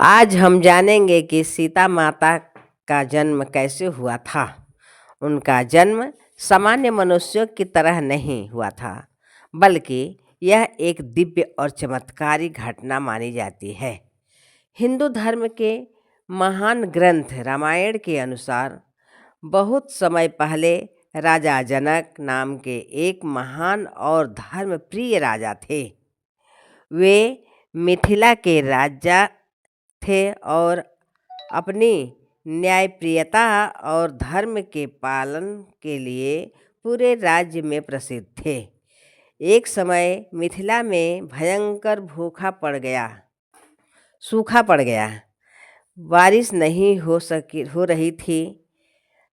आज हम जानेंगे कि सीता माता का जन्म कैसे हुआ था। उनका जन्म सामान्य मनुष्यों की तरह नहीं हुआ था, बल्कि यह एक दिव्य और चमत्कारी घटना मानी जाती है। हिंदू धर्म के महान ग्रंथ रामायण के अनुसार बहुत समय पहले राजा जनक नाम के एक महान और धर्मप्रिय राजा थे। वे मिथिला के राजा थे और अपनी न्यायप्रियता और धर्म के पालन के लिए पूरे राज्य में प्रसिद्ध थे। एक समय मिथिला में भयंकर सूखा पड़ गया। बारिश नहीं हो रही थी,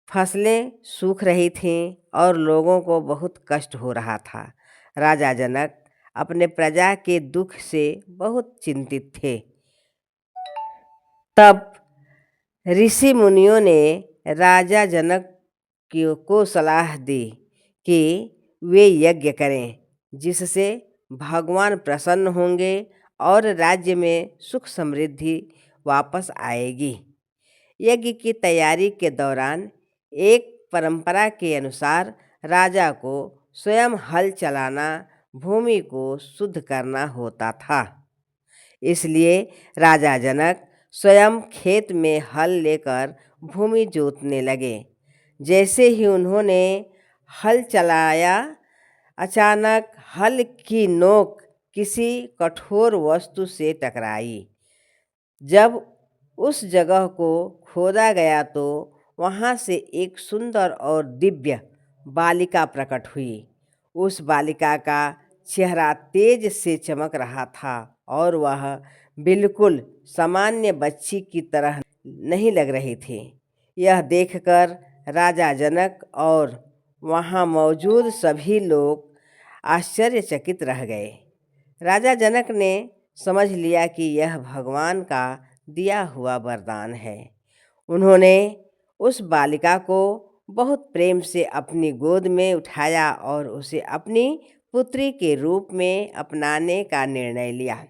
फसलें सूख रही थीं और लोगों को बहुत कष्ट हो रहा था। राजा जनक अपने प्रजा के दुख से बहुत चिंतित थे। तब ऋषि मुनियों ने राजा जनक को सलाह दी कि वे यज्ञ करें, जिससे भगवान प्रसन्न होंगे और राज्य में सुख समृद्धि वापस आएगी। यज्ञ की तैयारी के दौरान एक परंपरा के अनुसार राजा को स्वयं हल चलाना, भूमि को शुद्ध करना होता था। इसलिए राजा जनक स्वयं खेत में हल लेकर भूमि जोतने लगे। जैसे ही उन्होंने हल चलाया, अचानक हल की नोक किसी कठोर वस्तु से टकराई। जब उस जगह को खोदा गया तो वहाँ से एक सुंदर और दिव्य बालिका प्रकट हुई। उस बालिका का चेहरा तेज से चमक रहा था और वह बिल्कुल सामान्य बच्ची की तरह नहीं लग रही थी। यह देखकर राजा जनक और वहाँ मौजूद सभी लोग आश्चर्यचकित रह गए। राजा जनक ने समझ लिया कि यह भगवान का दिया हुआ वरदान है। उन्होंने उस बालिका को बहुत प्रेम से अपनी गोद में उठाया और उसे अपनी पुत्री के रूप में अपनाने का निर्णय लिया।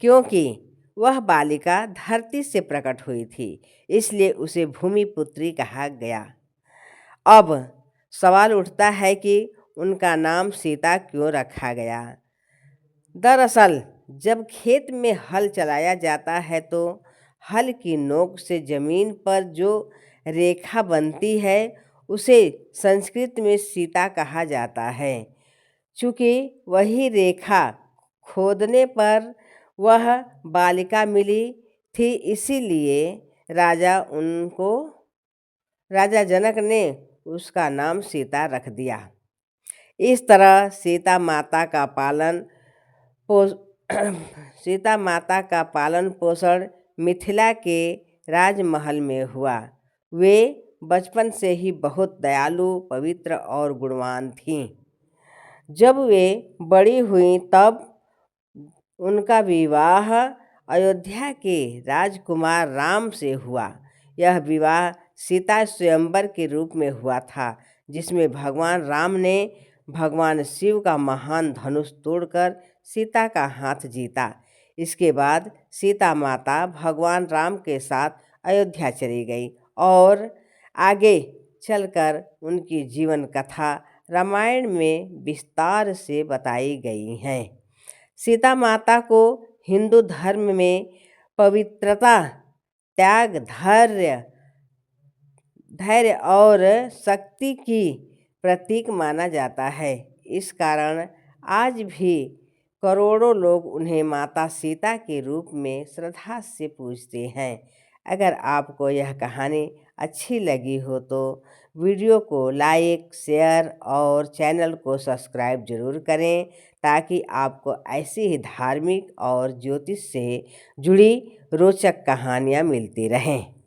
क्योंकि वह बालिका धरती से प्रकट हुई थी, इसलिए उसे भूमि पुत्री कहा गया। अब सवाल उठता है कि उनका नाम सीता क्यों रखा गया। दरअसल जब खेत में हल चलाया जाता है तो हल की नोक से जमीन पर जो रेखा बनती है उसे संस्कृत में सीता कहा जाता है। चूँकि वही रेखा खोदने पर वह बालिका मिली थी, इसीलिए राजा जनक ने उसका नाम सीता रख दिया। इस तरह सीता माता का पालन पोषण मिथिला के राजमहल में हुआ। वे बचपन से ही बहुत दयालु, पवित्र और गुणवान थीं। जब वे बड़ी हुईं तब उनका विवाह अयोध्या के राजकुमार राम से हुआ। यह विवाह सीता स्वयंवर के रूप में हुआ था, जिसमें भगवान राम ने भगवान शिव का महान धनुष तोड़कर सीता का हाथ जीता। इसके बाद सीता माता भगवान राम के साथ अयोध्या चली गई और आगे चलकर उनकी जीवन कथा रामायण में विस्तार से बताई गई हैं। सीता माता को हिंदू धर्म में पवित्रता, त्याग, धैर्य और शक्ति की प्रतीक माना जाता है। इस कारण आज भी करोड़ों लोग उन्हें माता सीता के रूप में श्रद्धा से पूजते हैं। अगर आपको यह कहानी अच्छी लगी हो तो वीडियो को लाइक, शेयर और चैनल को सब्सक्राइब जरूर करें, ताकि आपको ऐसी ही धार्मिक और ज्योतिष से जुड़ी रोचक कहानियाँ मिलती रहें।